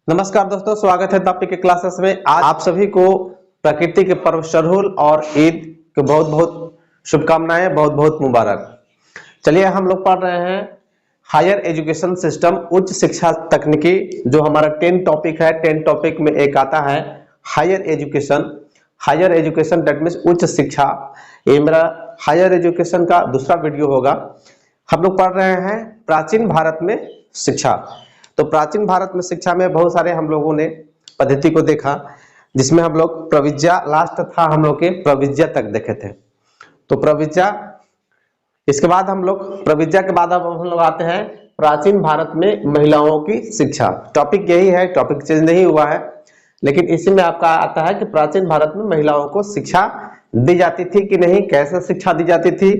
नमस्कार दोस्तों, स्वागत है टॉपिक के क्लासेस में। आज आप सभी को प्रकृति के पर्व सरहुल और ईद की बहुत बहुत शुभकामनाएं, बहुत बहुत मुबारक। चलिए हम लोग पढ़ रहे हैं हायर एजुकेशन सिस्टम, उच्च शिक्षा तकनीकी, जो हमारा 10 टॉपिक है। 10 टॉपिक में एक आता है higher education. Higher education that means उच्च शिक्षा। ये मेरा हायर एजुकेशन का दूसरा वीडियो होगा। हम लोग पढ़ रहे हैं प्राचीन भारत में शिक्षा। तो प्राचीन भारत में शिक्षा में बहुत सारे हम लोगों ने पद्धति को देखा, जिसमें हम लोग प्रविज्या, लास्ट था हम लोग के प्रविज्या तक देखे थे। तो प्रविज्या, इसके बाद हम लोग प्रविज्या के बाद अब हम लोग आते हैं प्राचीन भारत में महिलाओं की शिक्षा। टॉपिक यही है, टॉपिक चेंज नहीं हुआ है, लेकिन इसी में आपका आता है कि प्राचीन भारत में महिलाओं को शिक्षा दी जाती थी कि नहीं, कैसे शिक्षा दी जाती थी,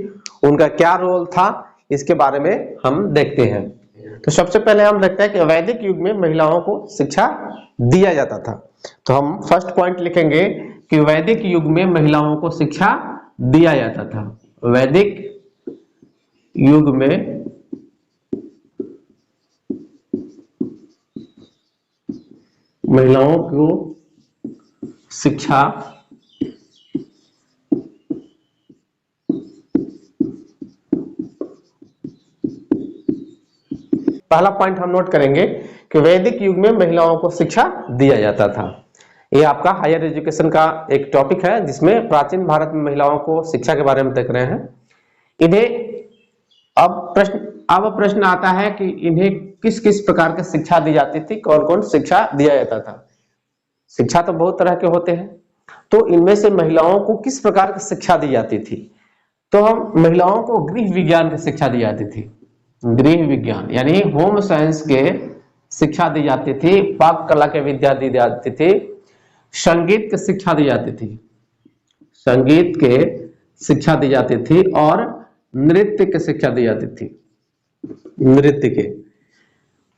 उनका क्या रोल था, इसके बारे में हम देखते हैं। तो सबसे पहले हम देखते हैं कि वैदिक युग में महिलाओं को शिक्षा दिया जाता था। तो हम फर्स्ट पॉइंट लिखेंगे कि वैदिक युग में महिलाओं को शिक्षा दिया जाता था। वैदिक युग में महिलाओं को शिक्षा पहला पॉइंट हम नोट करेंगे कि वैदिक युग में महिलाओं को शिक्षा दिया जाता था। ये आपका हायर एजुकेशन का एक टॉपिक है, जिसमें प्राचीन भारत में महिलाओं को शिक्षा के बारे में देख रहे हैं। इन्हें अब प्रश्न आता है कि इन्हें किस किस प्रकार की शिक्षा दी जाती थी, कौन कौन शिक्षा दिया जाता था। शिक्षा तो बहुत तरह के होते हैं, तो इनमें से महिलाओं को किस प्रकार की शिक्षा दी जाती थी। तो हम महिलाओं को गृह विज्ञान की शिक्षा दी जाती थी। गृह विज्ञान यानी होम साइंस के शिक्षा दी जाती थी, पाक कला के विद्या दी जाती थी, संगीत की शिक्षा दी जाती थी, संगीत के शिक्षा दी जाती थी, और नृत्य की शिक्षा दी जाती थी, नृत्य के।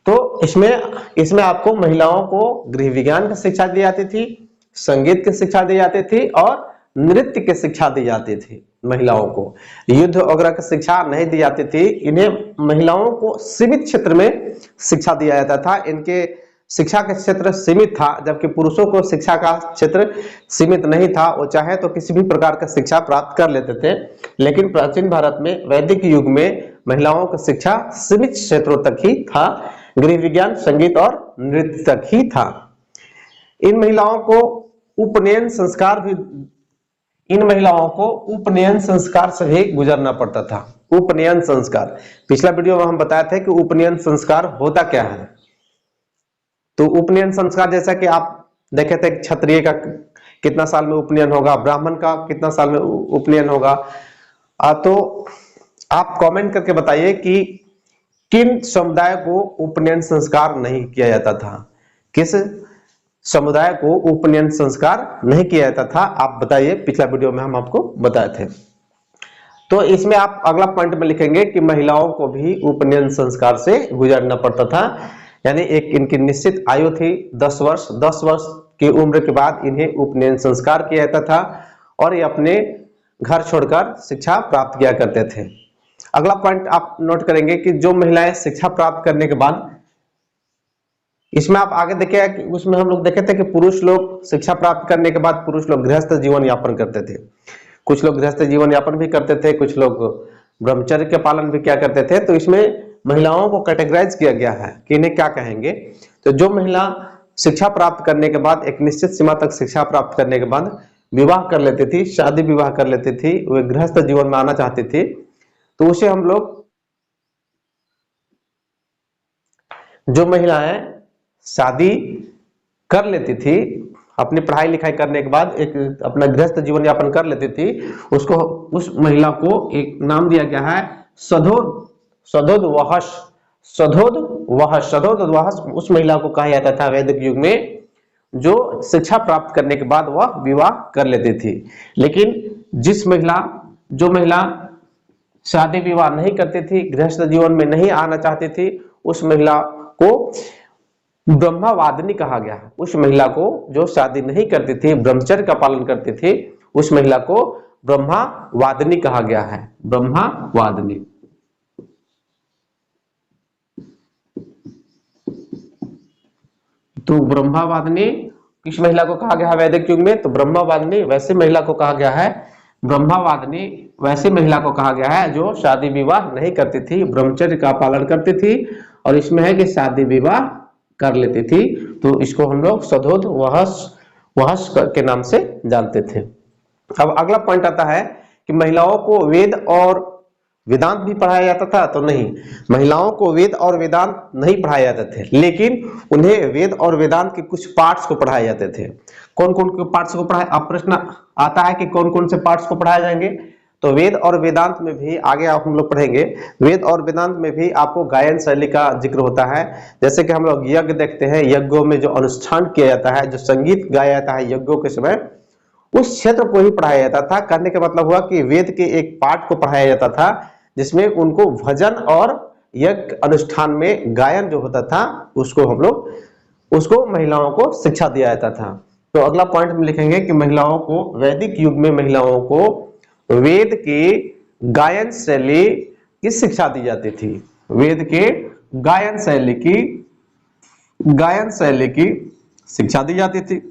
तो इसमें इसमें आपको महिलाओं को गृह विज्ञान की शिक्षा दी जाती थी, संगीत की शिक्षा दी जाती थी, और नृत्य की शिक्षा दी जाती थी। महिलाओं को युद्ध वगैरह की शिक्षा नहीं दी जाती थी। इन्हें महिलाओं को सीमित क्षेत्र में शिक्षा दिया जाता था। इनके शिक्षा का क्षेत्र सीमित था, जबकि पुरुषों को शिक्षा का क्षेत्र सीमित नहीं था। वो चाहे तो किसी भी प्रकार का शिक्षा प्राप्त कर लेते थे, लेकिन प्राचीन भारत में वैदिक युग में महिलाओं की शिक्षा सीमित क्षेत्रों तक ही था। गृह विज्ञान, संगीत और नृत्य तक ही था। इन महिलाओं को उपनयन संस्कार भी इन महिलाओं को उपनयन संस्कार से भी गुजरना पड़ता था। उपनयन संस्कार, पिछला वीडियो में हम बताए थे कि उपनयन संस्कार होता क्या है। तो उपनयन संस्कार जैसा कि आप देखे थे, क्षत्रिय का कितना साल में उपनयन होगा, ब्राह्मण का कितना साल में उपनयन होगा। तो आप कमेंट करके बताइए कि किन समुदाय को उपनयन संस्कार नहीं किया जाता था, किस समुदाय को उपनयन संस्कार नहीं किया जाता था, आप बताइए। पिछला वीडियो में हम आपको बताए थे। तो इसमें आप अगला पॉइंट में लिखेंगे कि महिलाओं को भी उपनयन संस्कार से गुजरना पड़ता था। यानी एक इनकी निश्चित आयु थी 10 वर्ष। 10 वर्ष की उम्र के बाद इन्हें उपनयन संस्कार किया जाता था, और ये अपने घर छोड़कर शिक्षा प्राप्त किया करते थे। अगला पॉइंट आप नोट करेंगे कि जो महिलाएं शिक्षा प्राप्त करने के बाद, इसमें आप आगे देखिए कि उसमें हम लोग देखे थे कि पुरुष लोग शिक्षा प्राप्त करने के बाद पुरुष लोग गृहस्थ जीवन यापन करते थे। कुछ लोग गृहस्थ जीवन यापन भी करते थे, कुछ लोग ब्रह्मचर्य के पालन भी क्या करते थे। तो इसमें महिलाओं को कैटेगराइज किया गया है कि इन्हें क्या कहेंगे। तो जो महिला शिक्षा प्राप्त करने के बाद, एक निश्चित सीमा तक शिक्षा प्राप्त करने के बाद विवाह कर लेती थी, शादी विवाह कर लेती थी, वे गृहस्थ जीवन में आना चाहती थी, तो उसे हम लोग, जो महिलाएं शादी कर लेती थी, अपनी पढ़ाई लिखाई करने के बाद एक अपना गृहस्थ जीवन यापन कर लेती थी, उसको, उस महिला को एक नाम दिया गया है सधोदवहस। सधोदवहस उस महिला को कहा जाता था वैदिक युग में, जो शिक्षा प्राप्त करने के बाद वह विवाह कर लेती थी। लेकिन जो महिला शादी विवाह नहीं करती थी, गृहस्थ जीवन में नहीं आना चाहती थी, उस महिला को ब्रह्मवादिनी कहा गया है। उस महिला को जो शादी नहीं करती थी, ब्रह्मचर्य का पालन करती थी, उस महिला को ब्रह्मवादिनी कहा गया है। ब्रह्मवादिनी। तो ब्रह्मवादिनी किस महिला को कहा गया है वैदिक युग में? तो ब्रह्मवादिनी वैसी महिला को कहा गया है, ब्रह्मवादिनी वैसी महिला को कहा गया है जो शादी विवाह नहीं करती थी, ब्रह्मचर्य का पालन करती थी, और इसमें है कि शादी विवाह कर लेती थी, तो इसको हम लोग सधोद वहस के नाम से जानते थे। अब अगला पॉइंट आता है कि महिलाओं को वेद और वेदांत भी पढ़ाया जाता था? तो नहीं, महिलाओं को वेद और वेदांत नहीं पढ़ाए जाते थे, लेकिन उन्हें वेद और वेदांत के कुछ पार्ट्स को पढ़ाए जाते थे। कौन कौन के पार्ट्स को पढ़ाए? अब प्रश्न आता है कि कौन कौन से पार्ट्स को पढ़ाए जाएंगे? तो वेद और वेदांत में भी आगे आप हम लोग पढ़ेंगे, वेद और वेदांत में भी आपको गायन शैली का जिक्र होता है। जैसे कि हम लोग यज्ञ देखते हैं, यज्ञों में जो अनुष्ठान किया जाता है, जो संगीत गाया जाता है यज्ञों के समय, उस क्षेत्र को ही पढ़ाया जाता था। कहने का मतलब हुआ कि वेद के एक पार्ट को पढ़ाया जाता था जिसमें उनको भजन और यज्ञ अनुष्ठान में गायन जो होता था उसको महिलाओं को शिक्षा दिया जाता था। तो अगला पॉइंट में लिखेंगे कि महिलाओं को वैदिक युग में महिलाओं को वेद की गायन शैली की शिक्षा दी जाती थी। वेद के गायन शैली की शिक्षा दी जाती थी।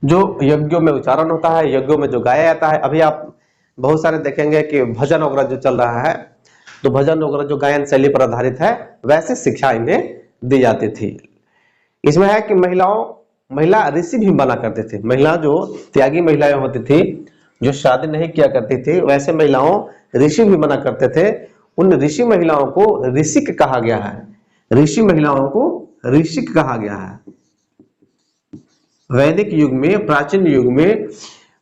जो यज्ञों में उच्चारण होता है, यज्ञों में जो गाया जाता है, अभी आप बहुत सारे देखेंगे कि भजन वगैरह जो चल रहा है, तो भजन वगैरह जो गायन शैली पर आधारित है, वैसे शिक्षा इन्हें दी जाती थी। इसमें है कि महिला ऋषि भी बना करते थे। महिला जो त्यागी महिलाएं होती थी, जो शादी नहीं किया करती थी, वैसे महिलाओं ऋषि भी बना करते थे। उन ऋषि महिलाओं को ऋषिक कहा गया है। ऋषि महिलाओं को ऋषिक कहा गया है। वैदिक युग में, प्राचीन युग में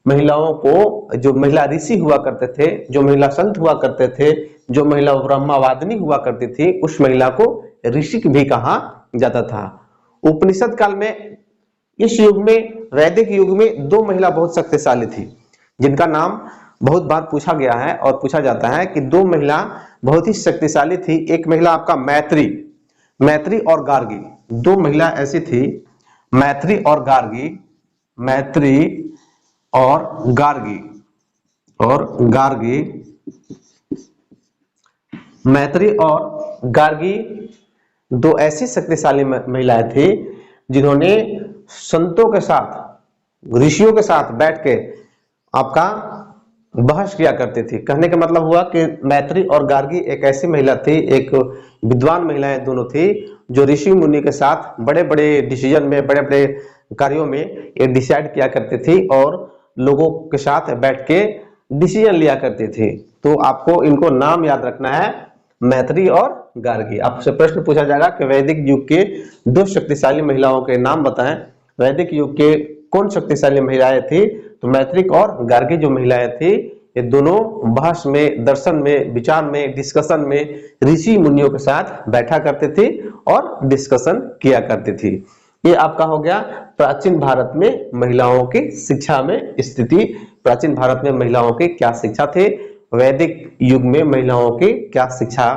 महिलाओं को, जो महिला ऋषि हुआ करते थे, जो महिला संत हुआ करते थे, जो महिला ब्रह्मवादिनी हुआ करती थी, उस महिला को ऋषिक भी कहा जाता था। उपनिषद काल में, इस युग में, वैदिक युग में दो महिला बहुत शक्तिशाली थी, जिनका नाम बहुत बार पूछा गया है और पूछा जाता है कि दो महिला बहुत ही शक्तिशाली थी। एक महिला आपका मैत्री और गार्गी, दो महिला ऐसी थी, मैत्री और गार्गी, दो ऐसी शक्तिशाली महिलाएं थी जिन्होंने संतों के साथ, ऋषियों के साथ बैठ के आपका बहस किया करती थी। कहने का मतलब हुआ कि मैत्री और गार्गी एक ऐसी महिला थी, एक विद्वान महिलाएं दोनों थी, जो ऋषि मुनि के साथ बड़े बड़े डिसीजन में, बड़े बड़े कार्यों में ये डिसाइड किया करती थी और लोगों के साथ बैठ के डिसीजन लिया करती थी। तो आपको इनको नाम याद रखना है, मैत्री और गार्गी। आपसे प्रश्न पूछा जाएगा कि वैदिक युग के दो शक्तिशाली महिलाओं के नाम बताएं। वैदिक युग के कौन शक्तिशाली महिलाएं थी? तो मैत्री और गार्गी जो महिलाएं थी, ये दोनों बहस में, दर्शन में, विचार में, डिस्कशन में ऋषि मुनियों के साथ बैठा करती थी और डिस्कशन किया करती थी। ये आपका हो गया प्राचीन भारत में महिलाओं की शिक्षा में स्थिति। प्राचीन भारत में महिलाओं की क्या शिक्षा थी, वैदिक युग में महिलाओं की क्या शिक्षा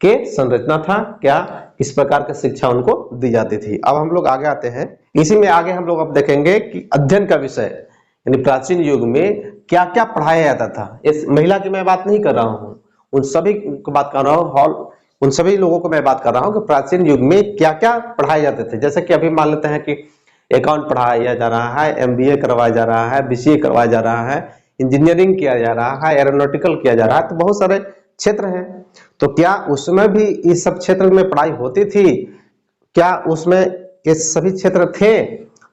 के संरचना था, क्या इस प्रकार की शिक्षा उनको दी जाती थी। अब हम लोग आगे आते हैं। इसी में आगे हम लोग अब देखेंगे कि अध्ययन का विषय, यानी प्राचीन युग में क्या क्या पढ़ाया जाता था। इस महिला की मैं बात नहीं कर रहा हूँ, उन सभी को बात कर रहा हूँ, उन सभी लोगों को मैं बात कर रहा हूँ कि प्राचीन युग में क्या क्या पढ़ाए जाते थे। जैसे कि अभी मान लेते हैं कि अकाउंट पढ़ाया जा रहा है, MBA करवाया जा रहा है, BCA करवाया जा रहा है, इंजीनियरिंग किया जा रहा है, एरोनॉटिकल किया जा रहा है, तो बहुत सारे क्षेत्र हैं। तो क्या उसमें भी इस सब क्षेत्र में पढ़ाई होती थी? क्या उसमें ये सभी क्षेत्र थे?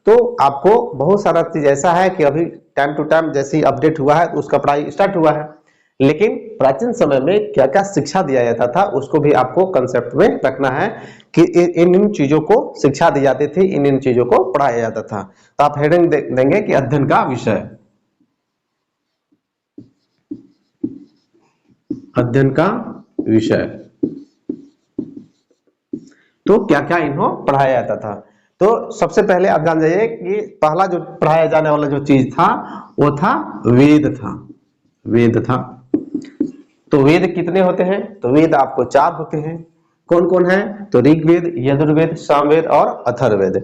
तो आपको बहुत सारा चीज ऐसा है कि अभी टाइम टू टाइम जैसे ही अपडेट हुआ है तो उसका पढ़ाई स्टार्ट हुआ है, लेकिन प्राचीन समय में क्या क्या शिक्षा दिया जाता था उसको भी आपको कंसेप्ट में रखना है कि इन चीजों को शिक्षा दी जाती थी, इन चीजों को पढ़ाया जाता था। तो आप हेडिंग देंगे कि अध्ययन का विषय, अध्ययन का विषय। तो क्या क्या इन्हों पढ़ाया जाता था? तो सबसे पहले आप जान जाइए कि पहला जो पढ़ाया जाने वाला जो चीज था वो था वेद था। तो वेद कितने होते हैं? तो वेद आपको 4 होते हैं। कौन कौन है? तो ऋग्वेद, यजुर्वेद, सामवेद और अथर्ववेद।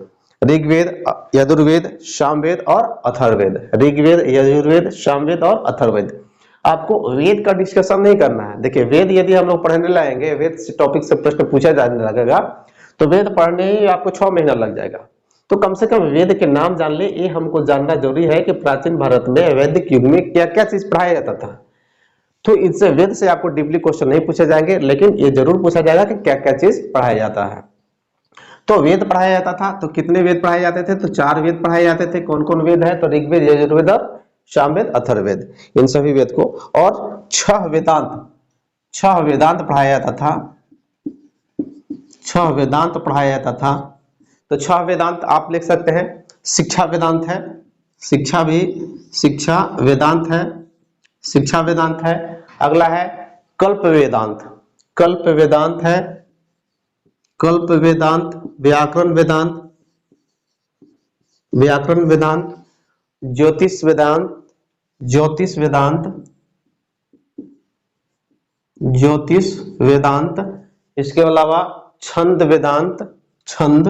ऋग्वेद, यजुर्वेद, सामवेद और अथर्ववेद। ऋग्वेद, यजुर्वेद, सामवेद और अथर्ववेद। आपको वेद का डिस्कशन नहीं करना है। देखिए, वेद यदि हम लोग पढ़ने लाएंगे, वेद से टॉपिक से प्रश्न पूछा जाने लगेगा, तो वेद पढ़ने ही आपको 6 महीना लग जाएगा। तो कम से कम वेद के नाम जान ले, ये हमको जानना जरूरी है कि प्राचीन भारत में वैदिक युग में क्या क्या चीज पढ़ाया जाता था। तो इससे वेद से आपको डीपली क्वेश्चन नहीं पूछे जाएंगे, लेकिन ये जरूर पूछा जाएगा कि क्या क्या चीज पढ़ाया जाता है। तो वेद पढ़ाया जाता था, तो कितने वेद पढ़ाए जाते थे? तो 4 वेद पढ़ाए जाते थे। कौन कौन वेद है? तो ऋग्वेद, यजुर्वेद और सामवेद, अथर्ववेद, इन सभी वेद को। और 6 वेदांत पढ़ाया जाता था। 6 वेदांत पढ़ाया जाता था। तो 6 वेदांत आप लिख सकते हैं। शिक्षा वेदांत है, शिक्षा वेदांत है, शिक्षा वेदांत है। अगला है कल्प वेदांत, कल्प वेदांत है, कल्प वेदांत। व्याकरण वेदांत, व्याकरण वेदांत। ज्योतिष वेदांत, ज्योतिष वेदांत, ज्योतिष वेदांत। इसके अलावा छंद वेदांत, छंद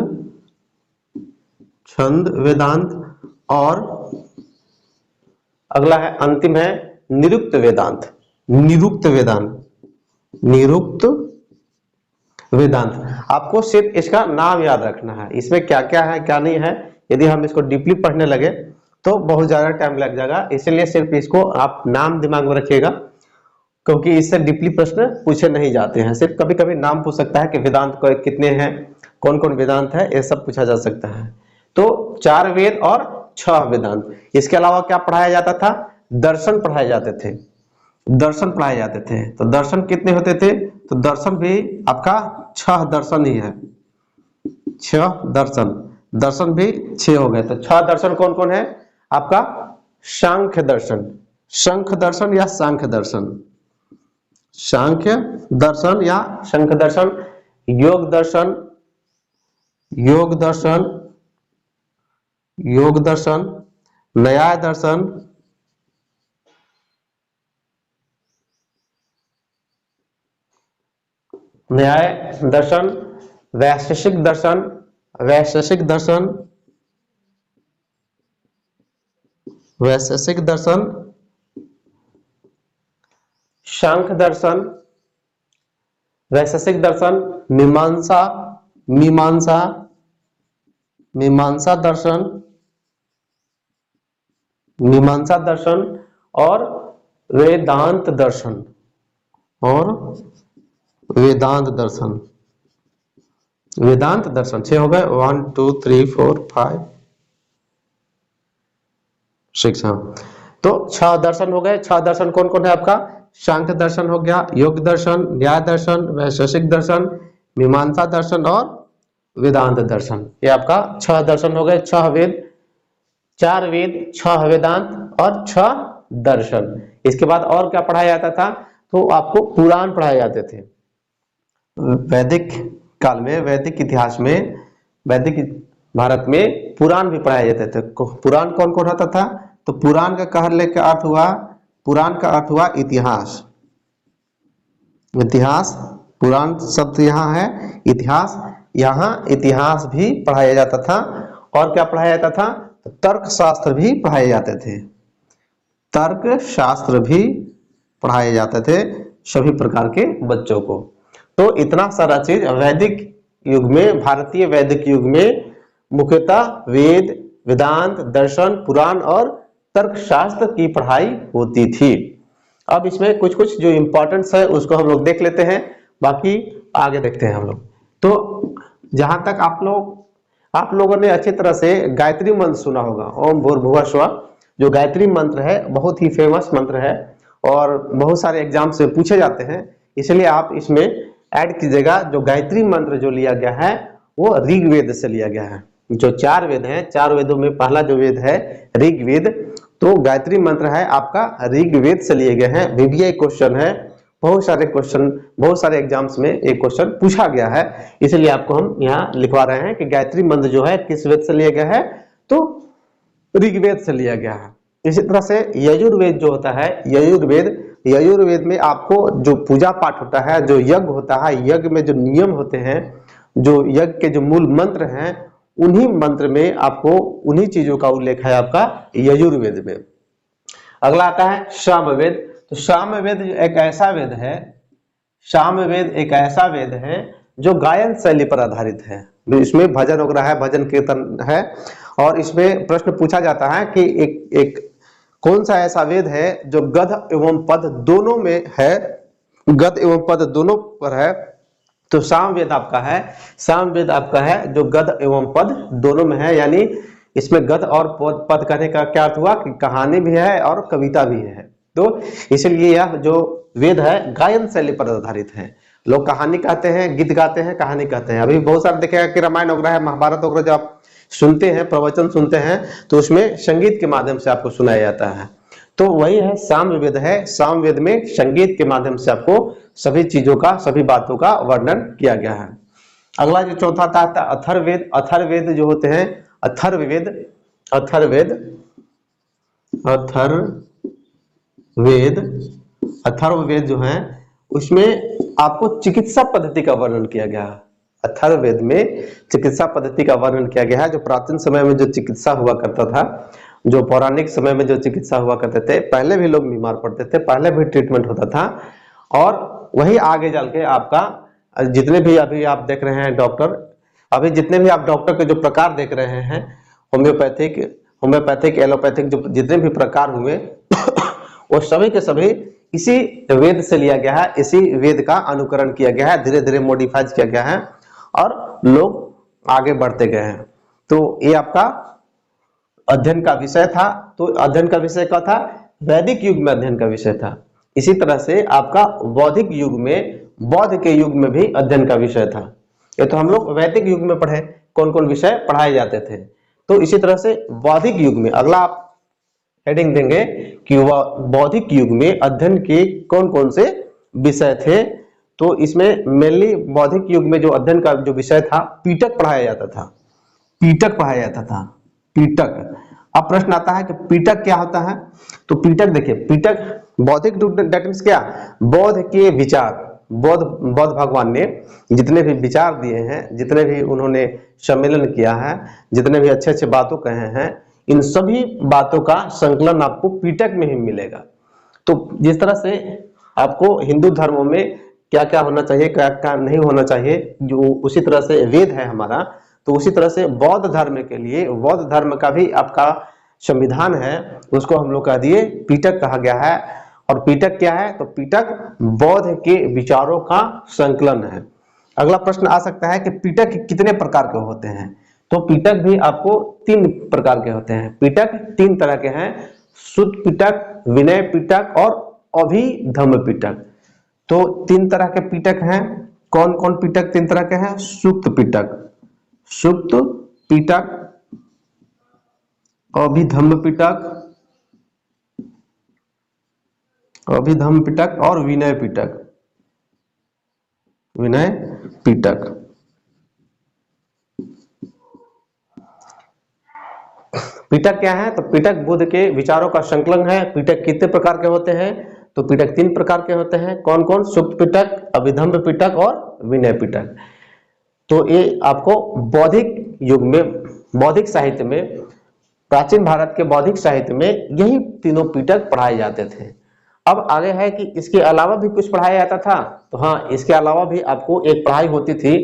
वेदांत। और अगला है, अंतिम है निरुक्त वेदांत, निरुक्त वेदांत, निरुक्त वेदांत। आपको सिर्फ इसका नाम याद रखना है, इसमें क्या क्या है क्या नहीं है। यदि हम इसको डीपली पढ़ने लगे तो बहुत ज्यादा टाइम लग जाएगा, इसलिए सिर्फ इसको आप नाम दिमाग में रखिएगा, क्योंकि इससे डीपली प्रश्न पूछे नहीं जाते हैं। सिर्फ कभी कभी नाम पूछ सकता है कि वेदांत कितने हैं, कौन कौन वेदांत है, ये सब पूछा जा सकता है। तो 4 वेद और 6 वेदांत। इसके अलावा क्या पढ़ाया जाता था? दर्शन पढ़ाए जाते थे, दर्शन पढ़ाए जाते थे। तो दर्शन कितने होते थे? तो दर्शन भी आपका 6 दर्शन ही है, 6 दर्शन, दर्शन भी 6 हो गए। तो 6 दर्शन कौन कौन है आपका? सांख्य दर्शन, शंख दर्शन या सांख्य दर्शन, सांख्य दर्शन या शंख दर्शन। योग दर्शन, योग दर्शन, योग दर्शन। न्याय दर्शन, न्याय दर्शन। वैशेषिक दर्शन, वैशेषिक दर्शन, वैशेषिक दर्शन। सांख्य दर्शन, वैशेषिक दर्शन। मीमांसा, मीमांसा, मीमांसा दर्शन, मीमांसा दर्शन। और वेदांत दर्शन, और वेदांत दर्शन, वेदांत दर्शन। 6 हो गए, 1 2 3 4 5 6। हाँ, तो 6 दर्शन हो गए। 6 दर्शन कौन कौन है आपका? सांख्य दर्शन हो गया, योग दर्शन, न्याय दर्शन, वैशेषिक दर्शन, मीमांसा दर्शन और वेदांत दर्शन। ये आपका 6 दर्शन हो गए। 6 वेद, 4 वेद, 6 वेदांत और 6 दर्शन। इसके बाद और क्या पढ़ाया जाता था? तो आपको पुराण पढ़ाए जाते थे। वैदिक काल में, वैदिक इतिहास में, वैदिक भारत में पुराण भी पढ़ाए जाते थे। पुराण कौन कौन होता था? तो पुराण का कहने का अर्थ हुआ, पुराण का अर्थ हुआ इतिहास, इतिहास। पुराण शब्द यहाँ है इतिहास, यहाँ इतिहास भी पढ़ाया जाता था। और क्या पढ़ाया जाता था? तो तर्क शास्त्र भी पढ़ाए जाते थे, तर्क शास्त्र भी पढ़ाए जाते थे सभी प्रकार के बच्चों को। तो इतना सारा चीज वैदिक युग में, भारतीय वैदिक युग में मुख्यतः वेद, वेदांत, दर्शन, पुराण और तर्कशास्त्र की पढ़ाई होती थी। अब इसमें कुछ कुछ जो इंपॉर्टेंस है उसको हम लोग देख लेते हैं, बाकी आगे देखते हैं हम लोग। तो जहां तक आप लोगों ने अच्छी तरह से गायत्री मंत्र सुना होगा, ओम भूर्भुवः स्वः, जो गायत्री मंत्र है बहुत ही फेमस मंत्र है और बहुत सारे एग्जाम से पूछे जाते हैं, इसलिए आप इसमें ऐड कीजिएगा। जो गायत्री मंत्र जो लिया गया है वो ऋग्वेद से लिया गया है। जो 4 वेद हैं, 4 वेदों में पहला जो वेद है ऋग्वेद, तो गायत्री मंत्र है आपका ऋग्वेद से लिए गए हैं। VBI क्वेश्चन है, बहुत सारे क्वेश्चन, बहुत सारे एग्जाम्स में एक क्वेश्चन पूछा गया है, इसलिए आपको हम यहाँ लिखवा रहे हैं कि गायत्री मंत्र जो है किस वेद से लिया गया है? तो ऋग्वेद से लिया गया है। इसी तरह से यजुर्वेद जो होता है, यजुर्वेद में आपको जो पूजा पाठ होता है, जो यज्ञ होता है, यज्ञ में जो नियम होते हैं, जो यज्ञ के जो मूल मंत्र हैं, उन्हीं मंत्र में आपको उन्हीं चीजों का उल्लेख है आपका यजुर्वेद में। अगला आता है सामवेद। तो सामवेद एक ऐसा वेद है, सामवेद एक ऐसा वेद है जो गायन शैली पर आधारित है। इसमें भजन वगैरह है, भजन कीर्तन है, और इसमें प्रश्न पूछा जाता है कि एक कौन सा ऐसा वेद है जो गद्य एवं पद दोनों में है, गद्य एवं पद दोनों पर है। तो सामवेद आपका है, सामवेद आपका है जो गद्य एवं पद दोनों में है, यानी इसमें गद्य और पद कहने का क्या अर्थ हुआ कि कहानी भी है और कविता भी है। तो इसलिए यह जो वेद है गायन शैली पर आधारित है। लोग कहानी कहते हैं, गीत गाते हैं, कहानी कहते हैं। अभी बहुत सारे देखेगा कि रामायण वगैरह है, महाभारत वगैरह जब आप सुनते हैं, प्रवचन सुनते हैं, तो उसमें संगीत के माध्यम से आपको सुनाया जाता है। तो वही है सामवेद है। सामवेद में संगीत के माध्यम से आपको सभी चीजों का, सभी बातों का वर्णन किया गया है। अगला जो चौथा था अथर्ववेद। अथर्ववेद जो होते हैं, अथर्ववेद अथर्ववेद अथर्ववेद अथर्ववेद जो है उसमें आपको चिकित्सा पद्धति का वर्णन किया गया है। अथर्ववेद में चिकित्सा पद्धति का वर्णन किया गया है। जो प्राचीन समय में जो चिकित्सा हुआ करता था, जो पौराणिक समय में जो चिकित्सा हुआ करते थे, पहले भी लोग बीमार पड़ते थे, पहले भी ट्रीटमेंट होता था, और वही आगे चल के आपका जितने भी अभी आप देख रहे हैं डॉक्टर, अभी जितने भी आप डॉक्टर के जो प्रकार देख रहे हैं, होम्योपैथिक एलोपैथिक जो जितने भी प्रकार हुए वो सभी के सभी इसी वेद से लिया गया है, इसी वेद का अनुकरण किया गया है, धीरे धीरे मॉडिफाइड किया गया है और लोग आगे बढ़ते गए हैं। तो ये आपका अध्ययन का विषय था। तो अध्ययन का विषय क्या था? वैदिक युग में अध्ययन का विषय था। इसी तरह से आपका बौद्धिक युग में, बौद्ध के युग में भी अध्ययन का विषय था। ये तो हम लोग वैदिक युग में पढ़े कौन कौन विषय पढ़ाए जाते थे। तो इसी तरह से बौद्धिक युग में अगला आप हेडिंग देंगे कि वह बौद्धिक युग में अध्ययन के कौन कौन से विषय थे। तो इसमें मेनली बौद्धिक युग में जो अध्ययन का जो विषय था, पीटक पढ़ाया जाता था। पीटक पढ़ाया जाता था, पीटक। अब प्रश्न आता है कि पीटक क्या होता है? तो पीटक देखिए, पीटक बौद्धिक दैट मींस क्या? बौद्ध के विचार, बौद्ध भगवान ने जितने भी विचार दिए हैं, जितने भी उन्होंने सम्मेलन किया है, जितने भी अच्छे अच्छे बातों कहे हैं, इन सभी बातों का संकलन आपको पीटक में ही मिलेगा। तो जिस तरह से आपको हिंदू धर्मों में क्या क्या होना चाहिए, क्या क्या नहीं होना चाहिए, जो उसी तरह से वेद है हमारा, तो उसी तरह से बौद्ध धर्म के लिए, बौद्ध धर्म का भी आपका संविधान है, उसको हम लोग कह दिए पीटक कहा गया है। और पीटक क्या है? तो पीटक बौद्ध के विचारों का संकलन है। अगला प्रश्न आ सकता है कि पीटक कितने प्रकार के होते हैं? तो पीटक भी आपको 3 प्रकार के होते हैं। पीटक 3 तरह के हैं, शुद्ध पीटक, विनय पीटक और अभिधम्म पीटक। तो 3 तरह के पीटक हैं। कौन कौन पीटक 3 तरह के हैं? सुक्त पीटक, सुक्त पीटक, अभिधम्म पीटक, अभिधम्म पीटक और विनय पीटक, विनय पीटक। पीटक क्या है? तो पीटक बुद्ध के विचारों का संकलन है। पीटक कितने प्रकार के होते हैं? तो पीटक 3 प्रकार के होते हैं। कौन कौन? सुक्त पीटक, अभिधम्म पीटक और विनय पीटक। तो ये आपको बौद्धिक युग में, बौद्धिक साहित्य में, प्राचीन भारत के बौद्धिक साहित्य में यही तीनों पीटक पढ़ाए जाते थे। अब आगे है कि इसके अलावा भी कुछ पढ़ाया जाता था। तो हाँ, इसके अलावा भी आपको एक पढ़ाई होती थी,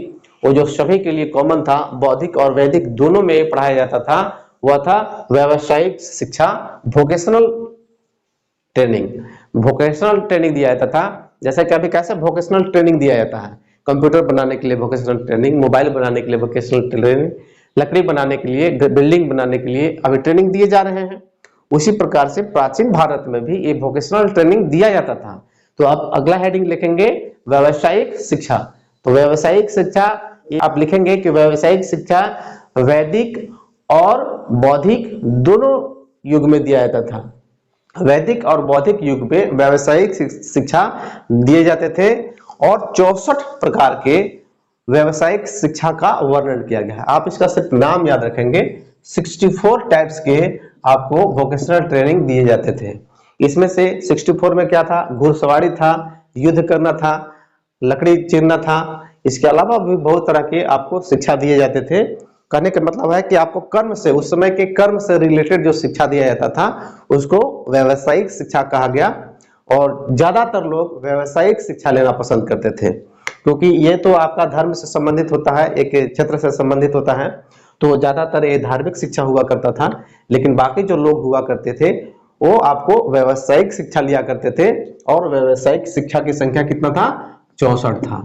वो जो सभी के लिए कॉमन था, बौद्धिक और वैदिक दोनों में पढ़ाया जाता था। वह था व्यावसायिक शिक्षा, वोकेशनल ट्रेनिंग। वोकेशनल ट्रेनिंग दिया जाता था। जैसे कि अभी कैसे वोकेशनल ट्रेनिंग दिया जाता है, कंप्यूटर बनाने के लिए वोकेशनल ट्रेनिंग, मोबाइल बनाने के लिए वोकेशनल ट्रेनिंग, लकड़ी बनाने के लिए, बिल्डिंग बनाने के लिए अभी ट्रेनिंग दिए जा रहे हैं। उसी प्रकार से प्राचीन भारत में भी ये वोकेशनल ट्रेनिंग दिया जाता था। तो आप अगला हेडिंग लिखेंगे व्यावसायिक शिक्षा। तो व्यावसायिक शिक्षा आप लिखेंगे कि व्यावसायिक शिक्षा वैदिक और बौद्धिक दोनों युग में दिया जाता था। वैदिक और बौद्धिक युग में व्यावसायिक शिक्षा दिए जाते थे और 64 प्रकार के व्यावसायिक शिक्षा का वर्णन किया गया है। आप इसका सिर्फ नाम याद रखेंगे। 64 टाइप्स के आपको वोकेशनल ट्रेनिंग दिए जाते थे। इसमें से 64 में क्या था? घुड़सवारी था, युद्ध करना था, लकड़ी चीरना था। इसके अलावा भी बहुत तरह के आपको शिक्षा दिए जाते थे। कहने का मतलब है कि आपको कर्म से, उस समय के कर्म से रिलेटेड जो शिक्षा दिया जाता था उसको व्यावसायिक शिक्षा कहा गया। और ज्यादातर लोग व्यावसायिक शिक्षा लेना पसंद करते थे। क्योंकि ये तो आपका धर्म से संबंधित होता है, एक क्षेत्र से संबंधित होता है, तो ज्यादातर ये धार्मिक शिक्षा हुआ करता था। लेकिन बाकी जो लोग हुआ करते थे वो आपको व्यावसायिक शिक्षा लिया करते थे, और व्यावसायिक शिक्षा की संख्या कितना था, 64 था।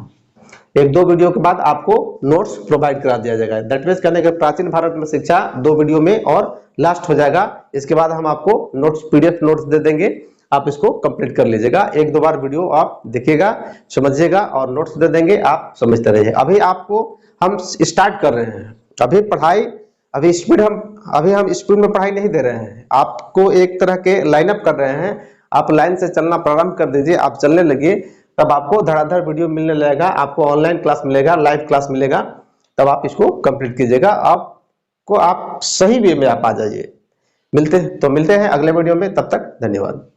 एक दो वीडियो के बाद आपको नोट्स प्रोवाइड करा दिया जाएगा। दैट मीन्स कहने के प्राचीन भारत में शिक्षा 2 वीडियो में और लास्ट हो जाएगा। इसके बाद हम आपको नोट्स, पीडीएफ नोट्स दे देंगे, आप इसको कंप्लीट कर लीजिएगा। एक दो बार वीडियो आप देखिएगा, समझिएगा, और नोट्स दे देंगे, आप समझते रहिए। अभी आपको हम स्टार्ट कर रहे हैं, अभी पढ़ाई, अभी हम स्पीड में पढ़ाई नहीं दे रहे हैं, आपको एक तरह के लाइनअप कर रहे हैं। आप लाइन से चलना प्रारंभ कर दीजिए, आप चलने लगिए, तब आपको धड़ाधड़ वीडियो मिलने लगेगा, आपको ऑनलाइन क्लास मिलेगा, लाइव क्लास मिलेगा, तब आप इसको कंप्लीट कीजिएगा। आप सही वे में आप आ जाइए। मिलते हैं अगले वीडियो में, तब तक धन्यवाद।